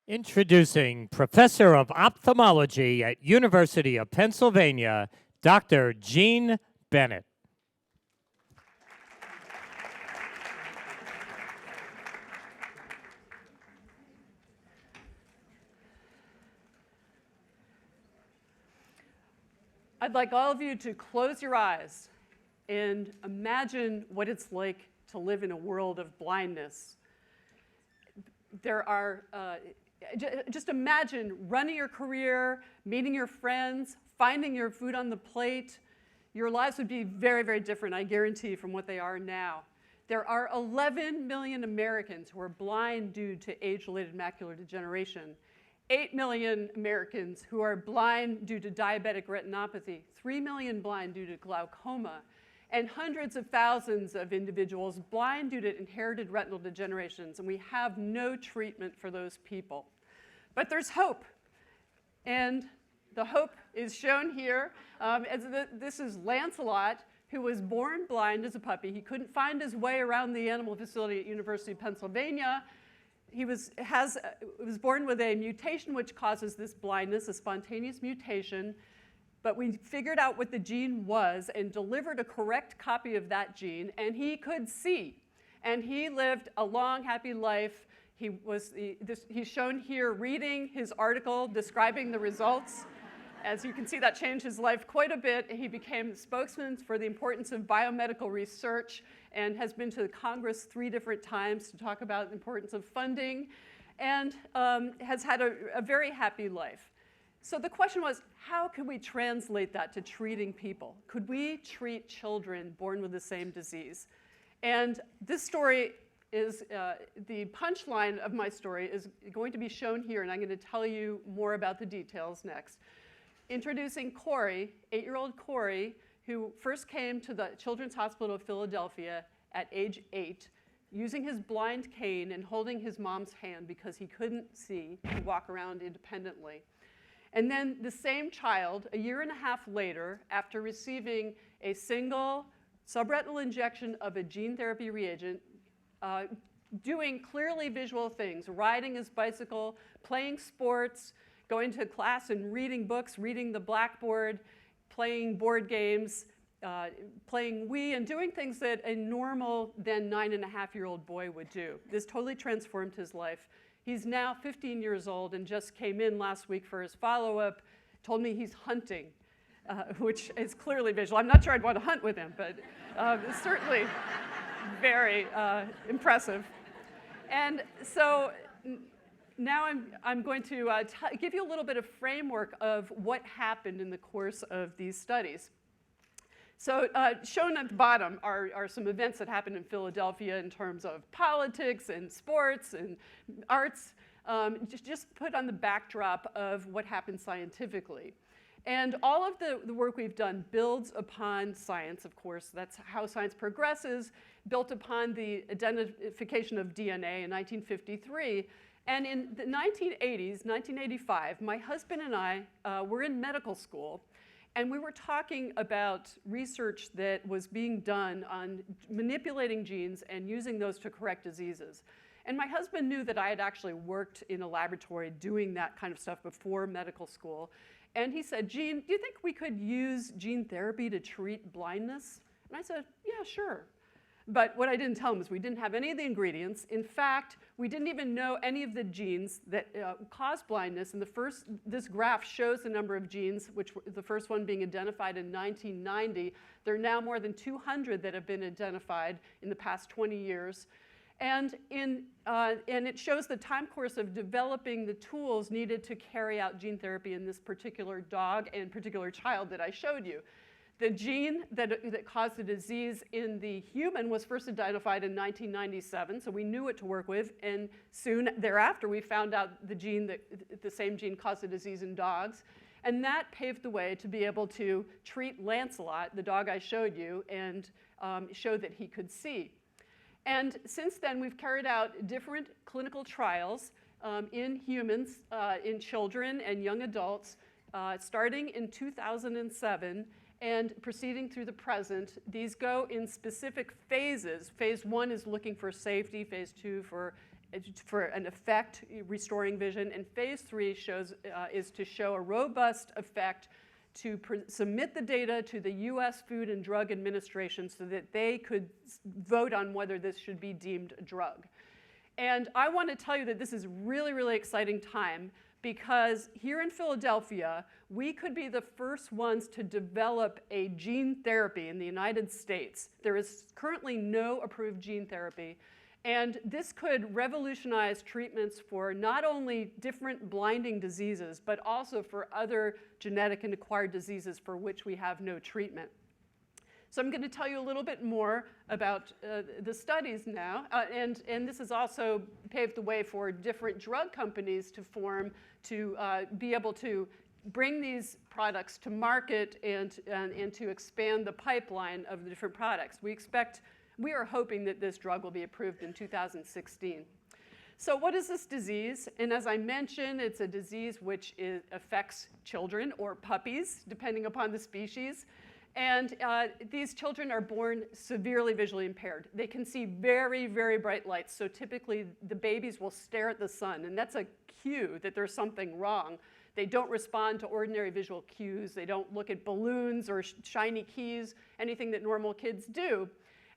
Introducing Professor of Ophthalmology at University of Pennsylvania, Dr. Jean Bennett. I'd like all of you to close your eyes and imagine what it's like to live in a world of blindness. There are, just imagine running your career, meeting your friends, finding your food on the plate. Your lives would be very, very different, I guarantee, from what they are now. There are 11 million Americans who are blind due to age-related macular degeneration. 8 million Americans who are blind due to diabetic retinopathy, 3 million blind due to glaucoma, and hundreds of thousands of individuals blind due to inherited retinal degenerations, and we have no treatment for those people. But there's hope, and the hope is shown here. This is Lancelot, who was born blind as a puppy. He couldn't find his way around the animal facility at University of Pennsylvania. He was born with a mutation which causes this blindness, a spontaneous mutation, but we figured out what the gene was and delivered a correct copy of that gene, and he could see. And he lived a long, happy life. He's shown here reading his article describing the results. As you can see, that changed his life quite a bit. He became the spokesman for the importance of biomedical research and has been to Congress 3 different times to talk about the importance of funding, and has had a very happy life. So the question was, how could we translate that to treating people? Could we treat children born with the same disease? And this story is, the punchline of my story is going to be shown here, and I'm going to tell you more about the details next. Introducing Cory, 8-year-old Cory, who first came to the Children's Hospital of Philadelphia at age 8, using his blind cane and holding his mom's hand because he couldn't see to walk around independently. And then the same child, a year and a half later, after receiving a single subretinal injection of a gene therapy reagent, doing clearly visual things, riding his bicycle, playing sports, going to class and reading books, reading the blackboard, playing board games, playing Wii, and doing things that a normal, then 9-and-a-half-year-old boy would do. This totally transformed his life. He's now 15 years old and just came in last week for his follow-up, told me he's hunting, which is clearly visual. I'm not sure I'd want to hunt with him, but it's certainly very impressive. And so now I'm going to give you a little bit of framework of what happened in the course of these studies. So shown at the bottom are some events that happened in Philadelphia in terms of politics and sports and arts, just put on the backdrop of what happened scientifically. And all of the work we've done builds upon science, of course. That's how science progresses, built upon the identification of DNA in 1953. And in the 1980s, 1985, my husband and I were in medical school, and we were talking about research that was being done on manipulating genes and using those to correct diseases. And my husband knew that I had actually worked in a laboratory doing that kind of stuff before medical school. And he said, "Jean, do you think we could use gene therapy to treat blindness?" And I said, "Yeah, sure." But what I didn't tell him is we didn't have any of the ingredients. In fact, we didn't even know any of the genes that cause blindness. And this graph shows the number of genes, which the first one being identified in 1990. There are now more than 200 that have been identified in the past 20 years. And it shows the time course of developing the tools needed to carry out gene therapy in this particular dog and particular child that I showed you. The gene that caused the disease in the human was first identified in 1997, so we knew what to work with. And soon thereafter, we found out the same gene caused the disease in dogs. And that paved the way to be able to treat Lancelot, the dog I showed you, and show that he could see. And since then, we've carried out different clinical trials in humans, in children and young adults, starting in 2007. And proceeding through the present, these go in specific phases. Phase 1 is looking for safety, phase 2 for for an effect restoring vision, and phase 3 is to show a robust effect to submit the data to the U.S. Food and Drug Administration so that they could vote on whether this should be deemed a drug. And I want to tell you that this is really, really exciting time, because here in Philadelphia, we could be the first ones to develop a gene therapy in the United States. There is currently no approved gene therapy, and this could revolutionize treatments for not only different blinding diseases, but also for other genetic and acquired diseases for which we have no treatment. So I'm going to tell you a little bit more about the studies now, and this has also paved the way for different drug companies to form to be able to bring these products to market and to expand the pipeline of the different products. We are hoping that this drug will be approved in 2016. So what is this disease? And as I mentioned, it's a disease which affects children or puppies, depending upon the species. And these children are born severely visually impaired. They can see very, very bright lights. So typically, the babies will stare at the sun, and that's a cue that there's something wrong. They don't respond to ordinary visual cues. They don't look at balloons or shiny keys, anything that normal kids do.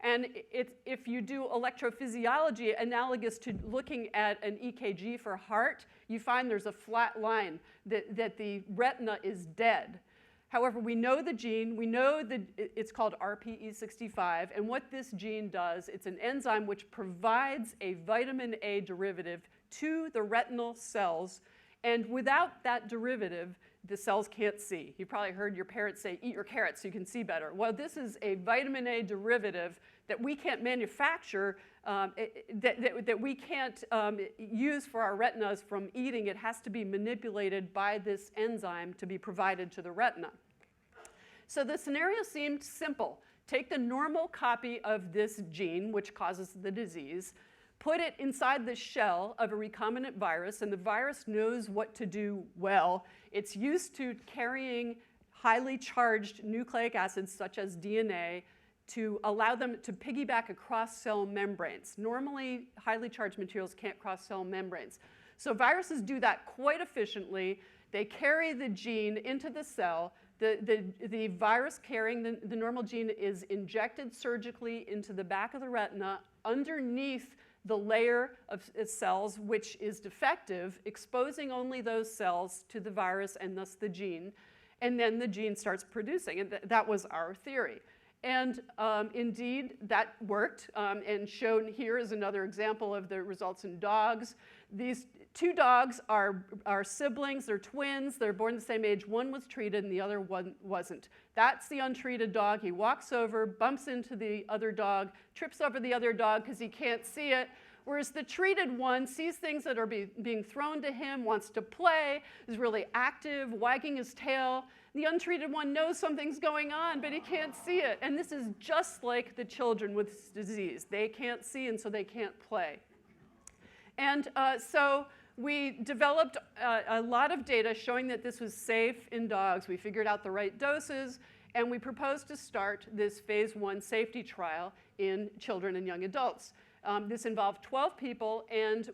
And if you do electrophysiology analogous to looking at an EKG for heart, you find there's a flat line, that the retina is dead. However, we know the gene, we know that it's called RPE65, and what this gene does, it's an enzyme which provides a vitamin A derivative to the retinal cells, and without that derivative, the cells can't see. You probably heard your parents say, eat your carrots so you can see better. Well, this is a vitamin A derivative that we can't manufacture, that we can't use for our retinas from eating. It has to be manipulated by this enzyme to be provided to the retina. So the scenario seemed simple. Take the normal copy of this gene, which causes the disease, put it inside the shell of a recombinant virus, and the virus knows what to do well. It's used to carrying highly charged nucleic acids, such as DNA, to allow them to piggyback across cell membranes. Normally, highly charged materials can't cross cell membranes. So viruses do that quite efficiently. They carry the gene into the cell. The virus carrying the normal gene is injected surgically into the back of the retina underneath the layer of cells which is defective, exposing only those cells to the virus and thus the gene, and then the gene starts producing. And that was our theory. And indeed, that worked, and shown here is another example of the results in dogs. These two dogs are siblings, they're twins, they're born the same age. One was treated and the other one wasn't. That's the untreated dog. He walks over, bumps into the other dog, trips over the other dog because he can't see it. Whereas the treated one sees things that are being thrown to him, wants to play, is really active, wagging his tail. The untreated one knows something's going on, but he can't see it. And this is just like the children with this disease. They can't see, and so they can't play. And so we developed a lot of data showing that this was safe in dogs. We figured out the right doses, and we proposed to start this phase 1 safety trial in children and young adults. This involved 12 people, and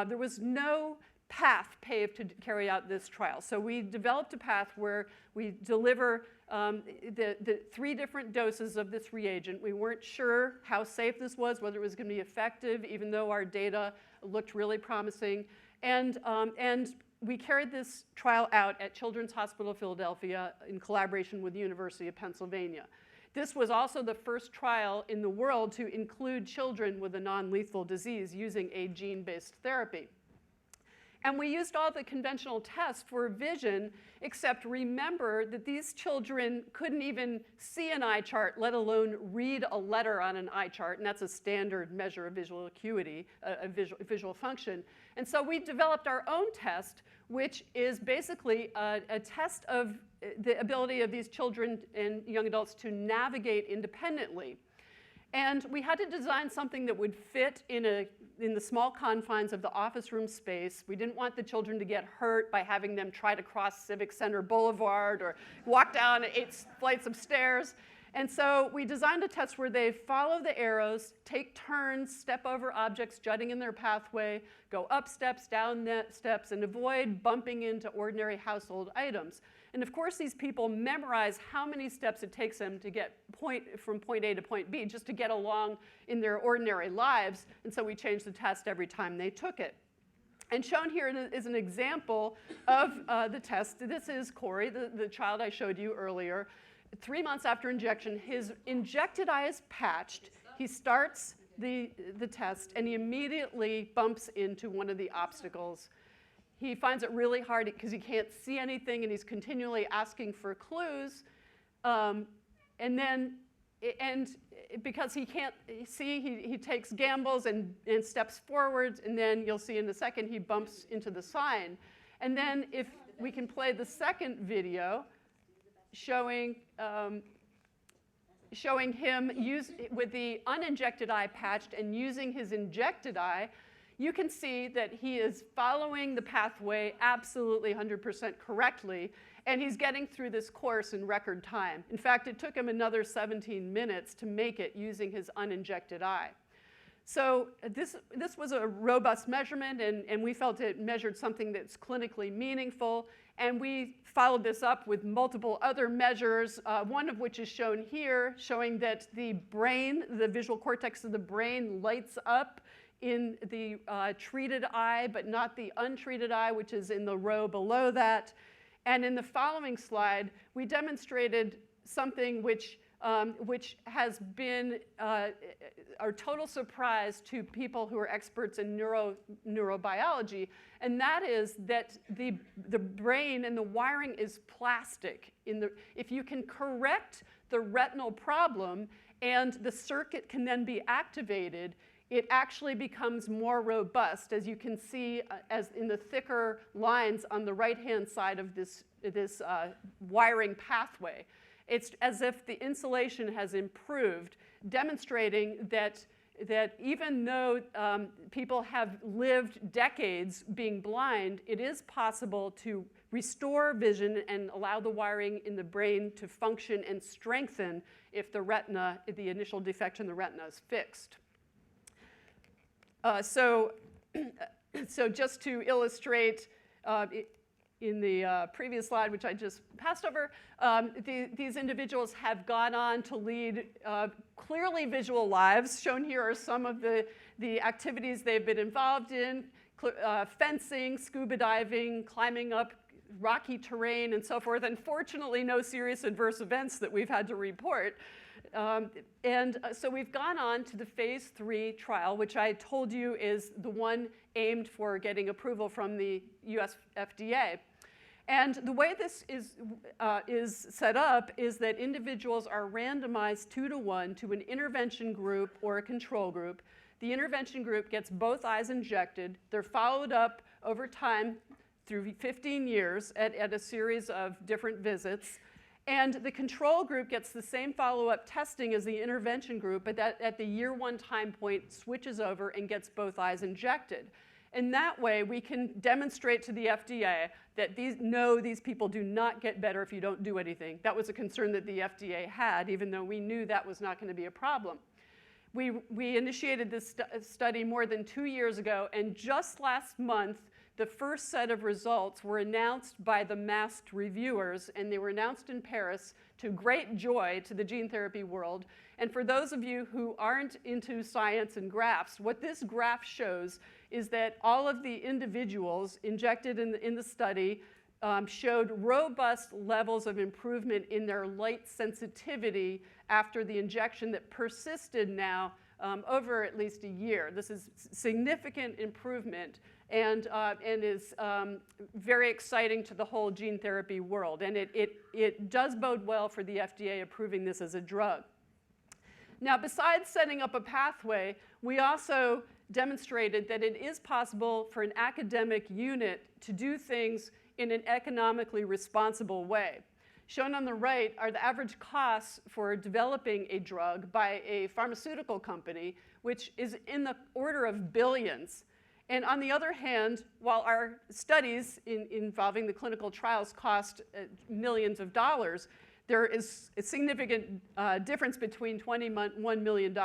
there was no path paved to carry out this trial. So we developed a path where we deliver the 3 different doses of this reagent. We weren't sure how safe this was, whether it was going to be effective, even though our data looked really promising. And we carried this trial out at Children's Hospital of Philadelphia in collaboration with the University of Pennsylvania. This was also the first trial in the world to include children with a non-lethal disease using a gene-based therapy. And we used all the conventional tests for vision, except remember that these children couldn't even see an eye chart, let alone read a letter on an eye chart, and that's a standard measure of visual acuity, a visual function. And so we developed our own test, which is basically a test of the ability of these children and young adults to navigate independently. And we had to design something that would fit in the small confines of the office room space. We didn't want the children to get hurt by having them try to cross Civic Center Boulevard or walk down 8 flights of stairs. And so we designed a test where they follow the arrows, take turns, step over objects jutting in their pathway, go up steps, down steps, and avoid bumping into ordinary household items. And of course, these people memorize how many steps it takes them to get from point A to point B, just to get along in their ordinary lives. And so we changed the test every time they took it. And shown here is an example of the test. This is Cory, the child I showed you earlier. 3 months after injection, his injected eye is patched. He starts the test, and he immediately bumps into one of the obstacles. He finds it really hard because he can't see anything, and he's continually asking for clues. And because he can't see, he takes gambles and steps forwards, and then you'll see in a second he bumps into the sign. And then if we can play the second video showing him with the uninjected eye patched and using his injected eye, you can see that he is following the pathway absolutely 100% correctly, and he's getting through this course in record time. In fact, it took him another 17 minutes to make it using his uninjected eye. So this was a robust measurement, and we felt it measured something that's clinically meaningful. And we followed this up with multiple other measures, one of which is shown here, showing that the brain, the visual cortex of the brain, lights up in the treated eye, but not the untreated eye, which is in the row below that. And in the following slide, we demonstrated something which has been a total surprise to people who are experts in neurobiology, and that is that the brain and the wiring is plastic. If you can correct the retinal problem and the circuit can then be activated, it actually becomes more robust, as you can see as in the thicker lines on the right-hand side of this wiring pathway. It's as if the insulation has improved, demonstrating that even though people have lived decades being blind, it is possible to restore vision and allow the wiring in the brain to function and strengthen if the initial defect in the retina is fixed. So just to illustrate, in the previous slide, which I just passed over, these individuals have gone on to lead clearly visual lives. Shown here are some of the activities they've been involved in, fencing, scuba diving, climbing up rocky terrain, and so forth. Unfortunately, no serious adverse events that we've had to report. So we've gone on to the phase 3 trial, which I told you is the one aimed for getting approval from the US FDA. And the way this is set up is that individuals are randomized 2-to-1 to an intervention group or a control group. The intervention group gets both eyes injected. They're followed up over time through 15 years at a series of different visits. And the control group gets the same follow-up testing as the intervention group, but at the year 1 time point switches over and gets both eyes injected. And that way, we can demonstrate to the FDA that these people do not get better if you don't do anything. That was a concern that the FDA had, even though we knew that was not going to be a problem. We initiated this study more than 2 years ago, and just last month, the first set of results were announced by the masked reviewers, and they were announced in Paris to great joy to the gene therapy world. And for those of you who aren't into science and graphs, what this graph shows is that all of the individuals injected in the study showed robust levels of improvement in their light sensitivity after the injection that persisted now over at least a year. This is significant improvement and is very exciting to the whole gene therapy world. And it does bode well for the FDA approving this as a drug. Now, besides setting up a pathway, we also demonstrated that it is possible for an academic unit to do things in an economically responsible way. Shown on the right are the average costs for developing a drug by a pharmaceutical company, which is in the order of billions. And on the other hand, while our studies involving the clinical trials cost millions of dollars, there is a significant difference between $21 million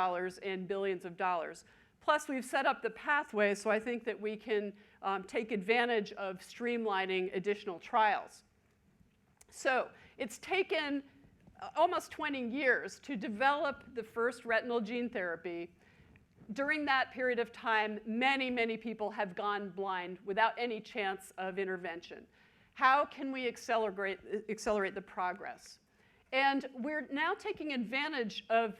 and billions of dollars. Plus, we've set up the pathway, so I think that we can take advantage of streamlining additional trials. So it's taken almost 20 years to develop the first retinal gene therapy. During that period of time, many, many people have gone blind without any chance of intervention. How can we accelerate the progress? And we're now taking advantage of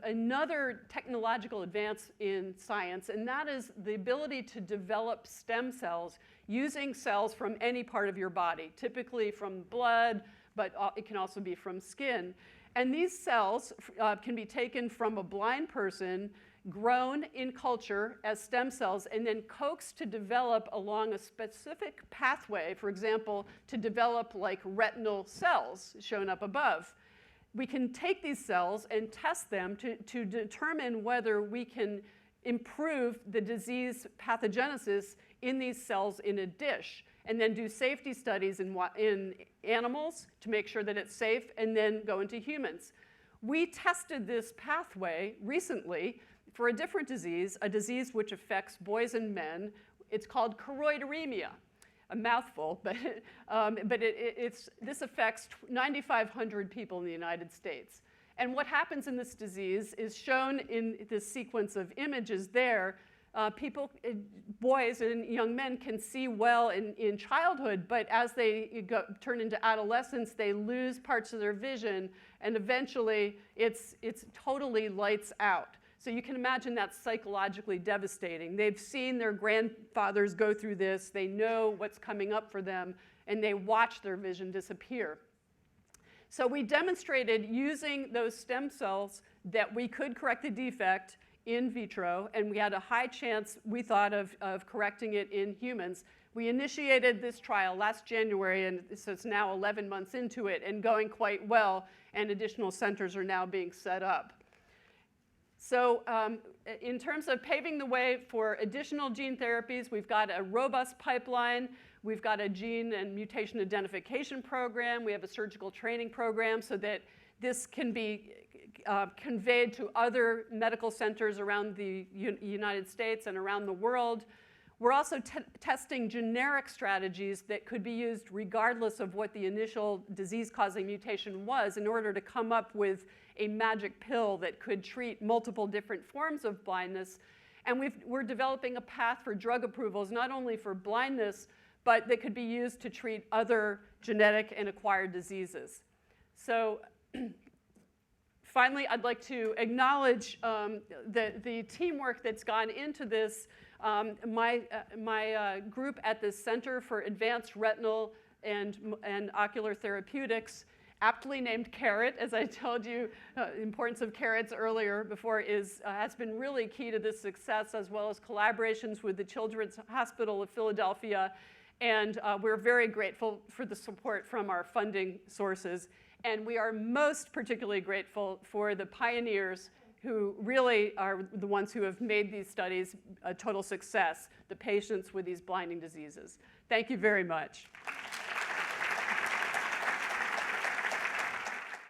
another technological advance in science, and that is the ability to develop stem cells using cells from any part of your body, typically from blood, but it can also be from skin. And these cells can be taken from a blind person, grown in culture as stem cells, and then coaxed to develop along a specific pathway, for example, to develop like retinal cells shown up above. We can take these cells and test them to determine whether we can improve the disease pathogenesis in these cells in a dish, and then do safety studies in animals to make sure that it's safe, and then go into humans. We tested this pathway recently for a different disease, a disease which affects boys and men. It's called choroideremia, a mouthful, but this affects 9,500 people in the United States. And what happens in this disease is shown in this sequence of images there. Boys and young men can see well in childhood, but as they turn into adolescence, they lose parts of their vision, and eventually it's totally lights out. So you can imagine that's psychologically devastating. They've seen their grandfathers go through this, they know what's coming up for them, and they watch their vision disappear. So we demonstrated using those stem cells that we could correct the defect in vitro, and we had a high chance, we thought, of correcting it in humans. We initiated this trial last January, and so it's now 11 months into it and going quite well, and additional centers are now being set up. So in terms of paving the way for additional gene therapies, we've got a robust pipeline. We've got a gene and mutation identification program. We have a surgical training program so that this can be conveyed to other medical centers around the United States and around the world. We're also testing generic strategies that could be used regardless of what the initial disease-causing mutation was in order to come up with a magic pill that could treat multiple different forms of blindness. And we're developing a path for drug approvals, not only for blindness, but that could be used to treat other genetic and acquired diseases. So finally, I'd like to acknowledge the teamwork that's gone into this. My group at the Center for Advanced Retinal and Ocular Therapeutics, aptly named CARROT, as I told you, the importance of carrots earlier before, has been really key to this success, as well as collaborations with the Children's Hospital of Philadelphia. And we're very grateful for the support from our funding sources. And we are most particularly grateful for the pioneers who really are the ones who have made these studies a total success, the patients with these blinding diseases. Thank you very much.